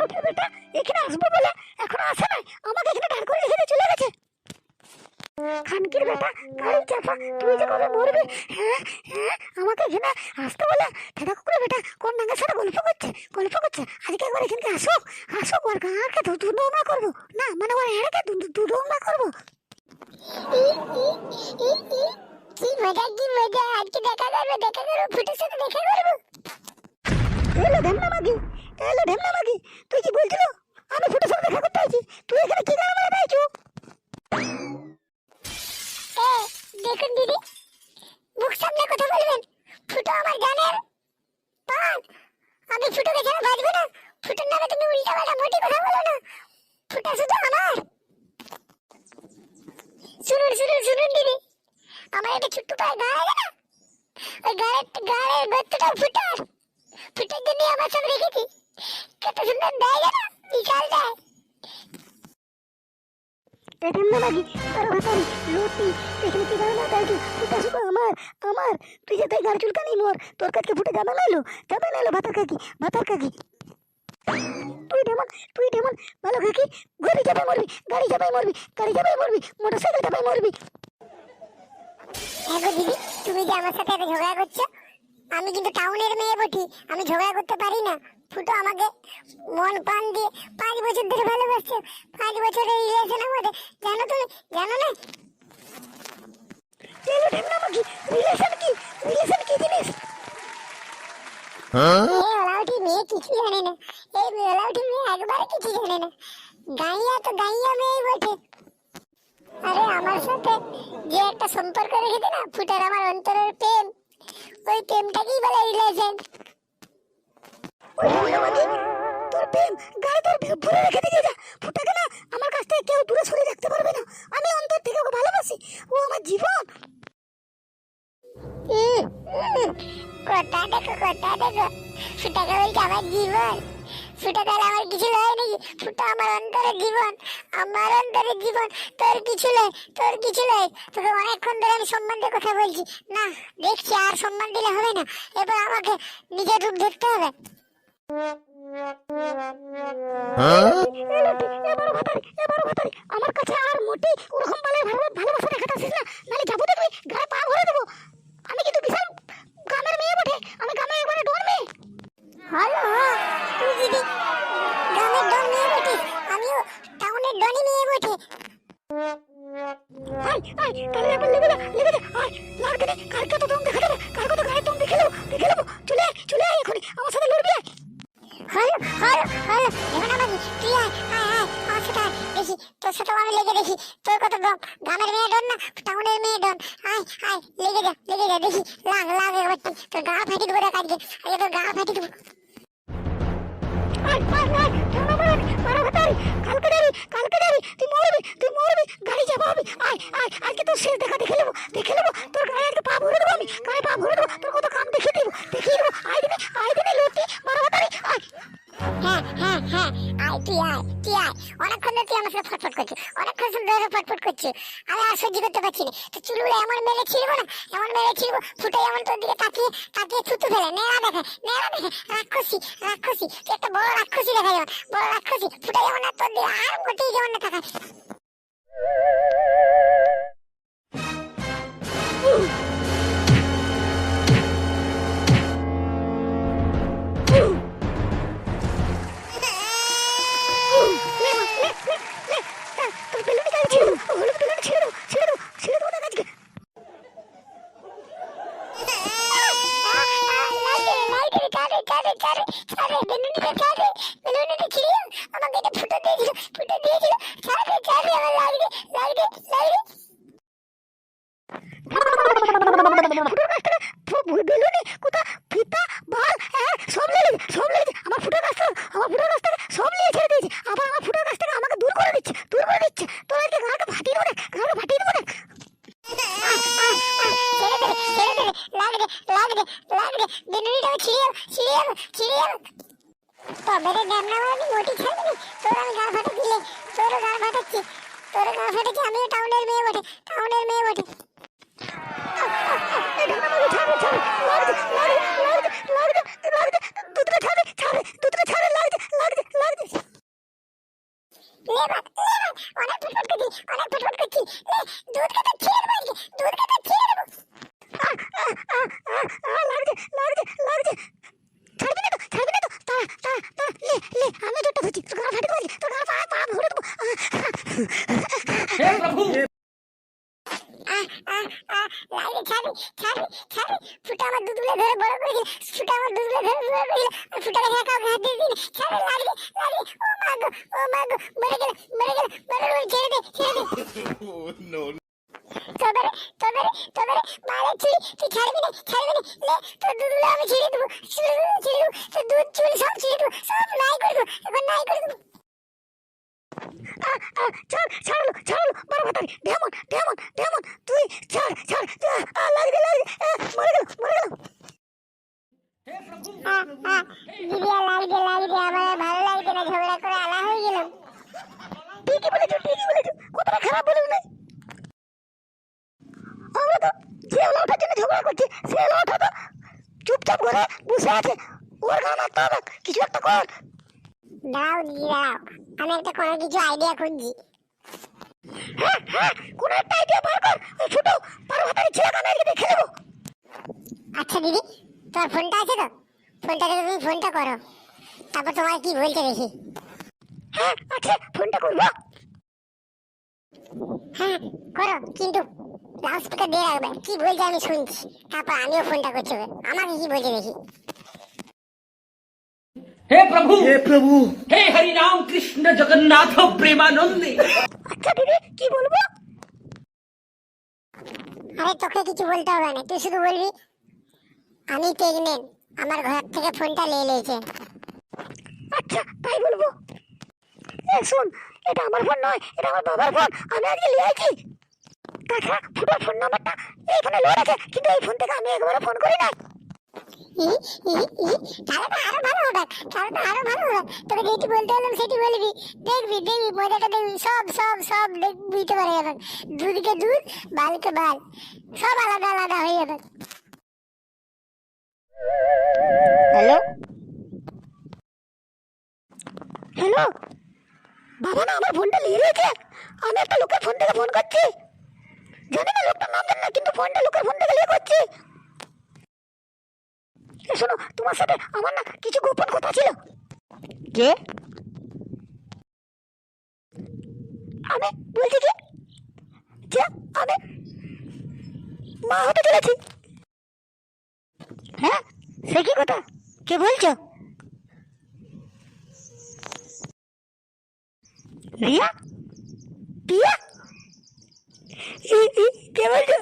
লাউটির বেটা এখানে আসবো বলে এখনো আসে নাই, আমাকে এখানে দাঁড় করে রেখে দিয়ে চলে গেছে। খানকির বেটা গাড়ি চাপা, তুই যে কবে মরবি? হ্যাঁ হ্যাঁ, আমাকে এখানে আসতে বলে দাদা কুকুরের বেটা কোন নাঙ্গের সাথে গল্প করছে। আজকে একবার এখানকে আসুক ওর গাঁকে দুদমা করবো, না মানে ওর এড়াকে দুদমা করবো। কি মজা, আজকে দেখা করবো ফুটের সাথে দেখা করবো। এলো ঢেমনা মাগি, তুই কি বলছিল আমি ফুটের সাথে দেখা করতে আইছি? তুই এখানে কি গান মারা দাইছু? দেখুন দিদি, মুখ সামনে কথা বলবেন। ফুটো আমার গানের পান, আমি ফুটোকে ছাড়া বাঁচবো না। ফুটোর নামে তুমি উল্টা পাল্টা মোটি কথা বলো না, ফুটা শুধু আমার। শুনুন দিদি, আমার একটা ছোট্ট পায়ে গা আছে না, ওই গাড়ের গর্তটা ফুটার জন্য আমার সব রেখেছি। কত সুন্দর দেয় না, বিশাল দেয়। ঢেমনা মাগি তোর ভাতারি লুটি এখানে কি গান মারা দাইছু? ফুটা শুধু আমার তুই যে তাই গান চুলকানি মোর, তোর কাছে ফুটে যাবে নাইলো ভাতার কাকি। তুই ঢেমন ভালো কাকি, গাড়ি চাপাই মরবি, মোটরসাইকেল চাপাই মরবি। হ্যাঁ গো দিদি, তুমি যে আমার সাথে এত ঝগড়া করছো, আমি কিন্তু টাউনের মেয়ে বটি, আমি ঝগড়া করতে পারি না। ফুটো আমাকে মন প্রাণ দিয়ে 5 বছর ধরে ভালোবাসছে, 5 বছরের রিলেশন আমাদের, জানো না? ঢেমনা মাগি, রিলেশন কি জিনিস? ওলাউটি মেয়ে কিছু জানে না, এই ওলাউটি মেয়ে একবার কিছু জানে না। গাইয়া মেয়ে বটে। আরে আমার সাথে যে একটা সম্পর্ক রেখেছে না ফুটার, আমার অন্তরের প্রেম, ওই প্রেমটাকেই বলে রিলেশন। তোর প্রেম গায়ে তোর ভরে রেখে দিয়ে যা ফুটাকে, না আমার কাছ থেকে কেউ দূরে সরিয়ে রাখতে পারবে না। আমি অন্তর থেকে ওকে ভালোবাসি, ও আমার জীবন। কথা দেখো, ফুটাকে বলছে আমার জীবন। ফুটা তাহলে আমার কিছু লয় নাকি? ফুটা আমার অন্তরের জীবন, তোর কিছু লয়। তোকে অনেকক্ষণ ধরে আমি সম্মান দিয়ে কথা বলছি না, দেখছি আর সম্মান দিলে হবে না, এবার আমাকে নিজের রূপ ধরতে হবে। আমার কাছে আর মোটে ওরকম ভালোবাসা দেখাতেছিস না, নাহলে যাবো দেখবি গায়ে পা ভরে দেবো। আমি কিন্তু বিশাল গ্রামের মেয়ে বটে, আমি গ্রামের একবারে ডন মেয়ে। হ্যালো, তুই যদি গ্রামের ডন মেয়ে বটিস, আমিও টাউনের ডনি মেয়ে বটে। কানে একবার লেগে যা, লাগতে দে, কার কত দম দেখা যাবে, কার কত গায়ের দম দেখে নেবো। চলে আয় এখনই, আমার সাথে লড়বি আয়। হ্যালো, ঢেমনা মাগি, তুই আয়, আমার সাথে আয়, দেখি তোর সাথে আমি লেগে দেখি তোর কত দম। গ্রামের মেয়ে ডন না, টাউনের মেয়ে ডন। আয় লেগে যা, দেখি লাগ একবার, তোর গা ফাটি দেবো দেখ আজকে তোর গা ফাটি দেবো। কালকে দাঁড়ি, তুই মরবি, গাড়ি চাপা হবে। আজকে তোর শেষ দেখা দেখে নেবো, তোর গায়ে আজকে পা ভরে দেবো, আমি গায়ে পা ভরে দেবো, তোর কত কাম দেখিয়ে দেবো। আয় দিবি লুটি মারা ভাতারি, আয়। হ্যাঁ, আয় তুই আয়। অনেকক্ষণ ধরে তুই আমার সাথে ফটফট করছিস, আমি আর সহ্য করতে পারছি না। তো চুলগুলো এমন মেরে ছিড়বো, ফুটে এমন তোর দিকে তাকিয়ে থুতু ফেলে, নেড়া দেখে রাক্ষসী, তুই একটা বড় রাক্ষসী দেখা যাবে, ফুটে যেমন না তোর দিকে আর মোটেই যেমন না তাকায়। আমার ফুটার কাছ থেকে সব নিয়ে ছেড়ে দিয়েছে, আবার আমার ফুটার কাছ থেকে আমাকে দূর করে দিচ্ছে। তোর আজকে গাঁটা ফাটিয়ে দেবো না। লাগবে বেলুনিটাও ছিঁড়ে যাবে। তবে রে ঢেমনা মাগি, মোটি ছাড়বি না, তোর আমি গা ফাটা দিলে, তোরও গা ফাটাচ্ছি, আমিও টাউনের মেয়ে বটে। দুধটা ছাড়ে, লাগছে। हे प्रभु লাইনে ছাড়ি ছাড়ি ছাড়ি ফুটা আমার দুধগুলো ধরে বড় করে দিল ফুটা আমার দুধগুলো ধরে বড় করে দিল ফুটাকে কাউকে হাত দিয়ে দিন ছাড়ে লাগলে লাগলে ও মা গো মরে গেল মরে গেল মরে গেল ছেড়ে দে তোদের তোদের তোদের মারে চুরি তুই ছাড়বি না লে তোর দুধগুলো আমি ছেড়ে দেবো তোর দুধ চুরি সব ছেড়ে দেবো সব নাই করে দেবো এখন নাই করে দেবো ছাড়লো বড় ভাতারি ডেমন তুই ছাড় লাগবে মরে গেল দিদিয়া লাগবে আমার ভালো লাগছে না ঝগড়া করে আলা হয়ে গেলাম ঠিকই বলেছো কতটা খারাপ বলিস না আমরা তো যে ওটার জন্য ঝগড়া করছি সে ওটা তো চুপচাপ করে বসে আছে ওর গান একটা হবে কিছু একটা কর দাও দিদি দাও আমি একটা কোনো কিছু আইডিয়া খুঁজছি হ্যাঁ কোনো একটা আইডিয়া বার কর ওই ছোট বড় ভাতারি ছেলে কানাইকে দেখে নেবো আচ্ছা দিদি তোর ফোনটা আছে তো ফোনটাকে তুমি ফোনটা করো তারপর তোমার কি বলছে দেখি হ্যাঁ আচ্ছা ফোনটা করবো হ্যাঁ করো কিন্তু লাউড স্পিকার দিয়ে রাখবে কি বলছে আমি শুনছি তারপর আমিও ফোনটা করছি আমাকে কি বলছে দেখি हे प्रभु हे हरि राम कृष्ण जगन्नाथ प्रेमानंद আচ্ছা দিদি কি বলবো আরে তোকে কিছু বলতে হবে না তুই শুধু বলবি আমি প্রেগনেন্ট আমার ঘর থেকে ফোনটা নিয়ে নিয়েছে আচ্ছা তাই বলবো শোন এটা আমার ফোন নয় এটা আমার বাবার ফোন আমি আজকে নিয়ে আইছি তাছাড়া ফুটোর ফোন নাম্বারটা এই ফোনে লোড আছে কিন্তু এই ফোন থেকে আমি একবারও ফোন করি না তাহলে আরো ভালো হবে তোকে যেটি বলতে হলাম সেটি বলবি দেখবি মজাটা দেখবি সব বুঝতে পারে যাবে দুধকে দুধ বালকে বাল সব আলাদা হয়ে যাবে হ্যালো বাবা না আমার ফোনটা নিয়ে রয়েছে আমি একটা লোকের ফোন থেকে ফোন করছি জানি না লোকটার নাম জানি না কিন্তু ফোনটা লোকের ফোন থেকে নিয়ে করছি শোনো তোমার সাথে আমার না কিছু গোপন কথা ছিল কে আমি বলছি কি যে আমি মা হতে চলেছি হ্যাঁ সে কি কথা কে বলছো রিয়া টিয়া কে বলছো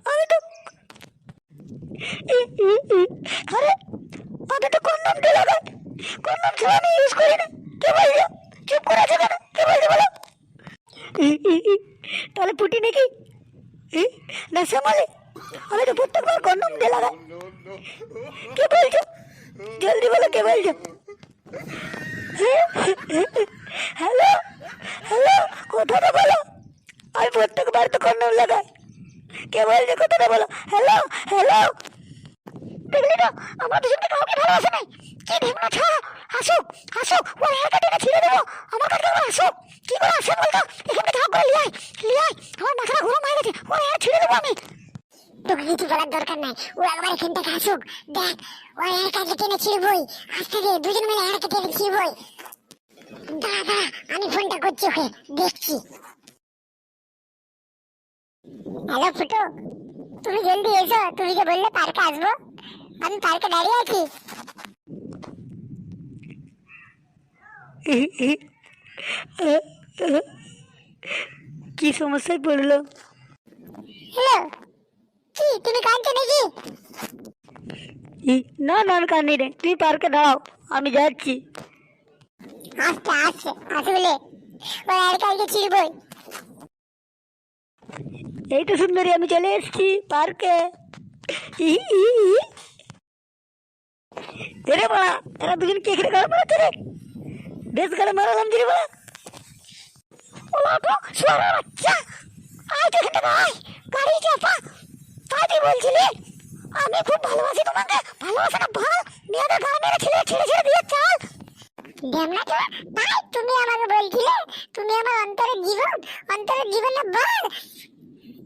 আমি তো আরে আমি তো কন্ডম দিয়ে লাগাই কন্ডম ছাড়া আমি ইউজ করি না কে বলছো চুপ করে আছো কেন কে বলছো বলো তাহলে পুটি নাকি না সামালে আমি তো প্রত্যেকবার কন্ডম দিয়ে লাগাই কে বলছো জলদি বলো কে বলছো হ্যালো কথাটা বলো আমি প্রত্যেকবার তো কন্ডম লাগাই কে বলছো কথাটা বলো হ্যালো দেখলি না আমরা দুজনকে কাউকে ভালোবাসে নাই কি ঢেমনা ছা হাসুক ওর হেয়ারটা টেনে ছিঁড়ে দেবো আমার কাছে হাসুক কি করে আসে বলতো এখানে ধাপ করে লিয়াই আমার মাথাটা গরম হয়ে গেছে ওর হেয়ার ছিঁড়ে দেবো আমি তোকে কিছু বলার দরকার নাই ও একবার এখান থেকে হাসুক দেখ ওর হেয়ার কাছে টেনে ছিঁড়বই আস্তে দিয়ে দুজন মিলে হেয়ারকে টেনে ছিঁড়বই দাদা আমি ফোনটা করছি ওকে দেখছি হ্যালো ফুটো তুমি জলদি এসো তুমি যে বললে পার্কে আসবো আমি পার্কে দাঁড়িয়ে আছি কি সমস্যায় পড়লো হ্যালো কি তুমি কাঁদছো নাকি না আমি কাঁদি রে তুই পার্কে দাঁড়াও আমি যাচ্ছি আসছে আসলে ওই আর কালকে চিড়বই এই তো সুন্দরী আমি চলে এসেছি পার্কে রে বড়া এরা দুজন কে খেলে গাড়ি মারাচ্ছে রে বেশ গাড়ি মারালাম দিরে বড়া ওলা তো সোয়ারা বাচ্চা আয় তো এখানে আয় গাড়ি চাপা তাই তুই বলছিলি আমি খুব ভালোবাসি তোমাকে ভালোবাসা না ভালো মেয়েদের গায়ে মেরে ছেড়ে দিয়ে চাল ঢেমনা তো তাই তুমি আমাকে বলছিলে তুমি আমার অন্তরের জীবনের বল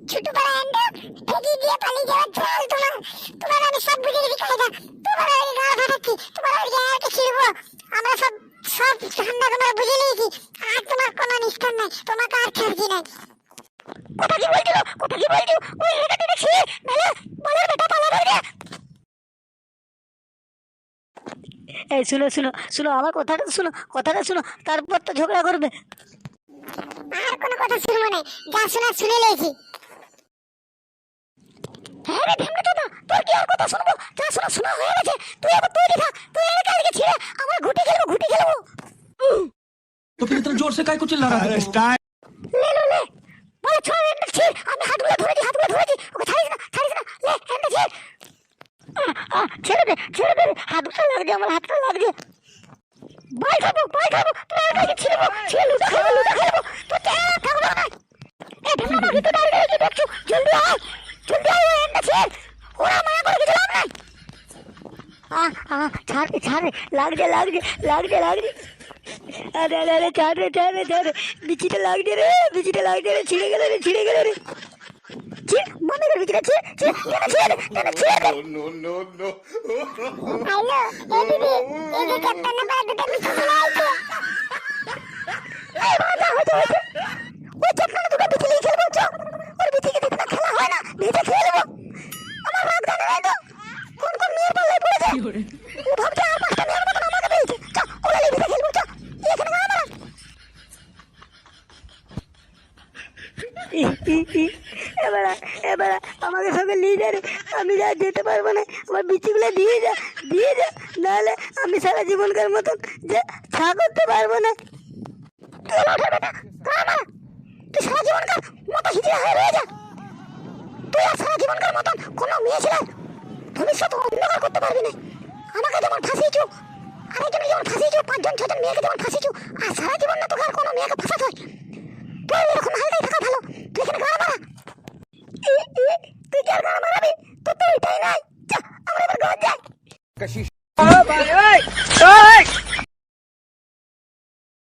ছোট বড় এন্ডা ফেকি দিয়ে পালিয়ে যাওয়ার চাল তোমার আমি সব বুঝে গেছি কায়দা তোমার আমি গাল ফাটাচ্ছি তোমার আমি গালকে ছিড়বো আমরা সব সব ঠান্ডা তোমার বুঝে নিয়েছি, আর তোমার কোনো নিষ্ঠান নাই, তোমাকে আর ছাড়ছি নাই। কথা কি বলছিল, কথা কি বলছিল, ওই এটা দেখছি নালে বলের বেটা পালা ধরে। এই শুনো শুনো শুনো, আমার কথাটা শুনো, কথাটা শুনো, তারপর তো ঝগড়া করবে। আর কোনো কথা শুনবো না, যা শোনা শুনে লেছি। হ্যাঁ রে ঢেমনা দাদা, তোর কি আর কথা শুনবো, যা শোনা শোনা হয়ে গেছে। তুই আবার তৈরি থাক, তুই এর কালকে ছিড়ে আমরা ঘুটি খেলবো, ঘুটি খেলবো। तो फिर इतना जोर से काय को चिल्ला रहा था? লে লে লে বলে ছোড় এন্ড ছিড়, আমি হাতগুলো ধরেছি, হাতগুলো ধরেছি, ওকে ছাড়িস না, ছাড়িস না, লে এন্ড ছিড়। ছেড়ে দে, ছেড়ে দে, হাতটা লাগছে, আমার হাতটা লাগছে। বাই খাবো, বাই খাবো, তুই এর কালকে ছিড়বো, ছিড়ে লুটা খাবো, লুটা খাবো, তো থাকবো না। এ ঢেমনা ভিতরে দাঁড়িয়ে কি দেখছো, জলদি আয়, জলদি আয়, এন্ড ছিড়, ওরা মায়া করে কিছু লাভ নাই। ছাড় ছাড়, লাগছে লাগছে লাগছে লাগছে, আরে আরে আরে ছাড় রে, ছাড় রে, ছাড় রে, বিচিটা লাগছে রে, বিচিটা লাগছে রে, ছিঁড়ে গেল রে, ছিঁড়ে গেল রে। মনে করে বিচিটা ছিঁড়ে ছিঁড়ে ছিঁড়ে ছিঁড়ে ছিঁড়ে দে। হ্যালো এ দিদি, এদিকে ক্যাপ্টেন না করে দুটো বিচি চলে আইছে। এই বাবা হইছে হইছে, ওই ক্যাপ্টেন দুটো বিচি নিয়ে খেলবো, চ ওর বিচিকে দিতে না খেলা হয় না, ভিজে খেয়ে নেবো। আমার রাগ জানে নাই তো কোন কোন মেয়ের পাল্লায় পড়ে যায়, ও ভাবছে আর পাঁচটা মেয়ের মতন আমাকে পেয়েছে। চ ওরা ভিজে খেলবো, চ এখানে না আমার। এবার এবার আমাকে সঙ্গে নিয়ে যা রে, আমি যা যেতে পারবো না, আমার বিচিগুলো দিয়ে যা, দিয়ে যা, নাহলে আমি সারা জীবনকার মতন যে ছা করতে পারবো না। তুই ওঠে বেটা, কামা তুই সারা জীবনকার মতো হিজড়া হয়ে রয়ে যা। তুই আর সারা জীবনকার মতন কোনো মেয়ে ছেলের ভবিষ্যৎ অন্ধকার করতে পারবি না। আমাকে যেমন ফাঁসিয়েছো, আরেকজনে যেমন ফাঁসিয়েছো, 5 জন 6 জন মেয়েকে যেমন ফাঁসিয়েছো, আর সারা জীবন না তোকে আর কোনো মেয়েকে ফাঁসাতে হয়। তুই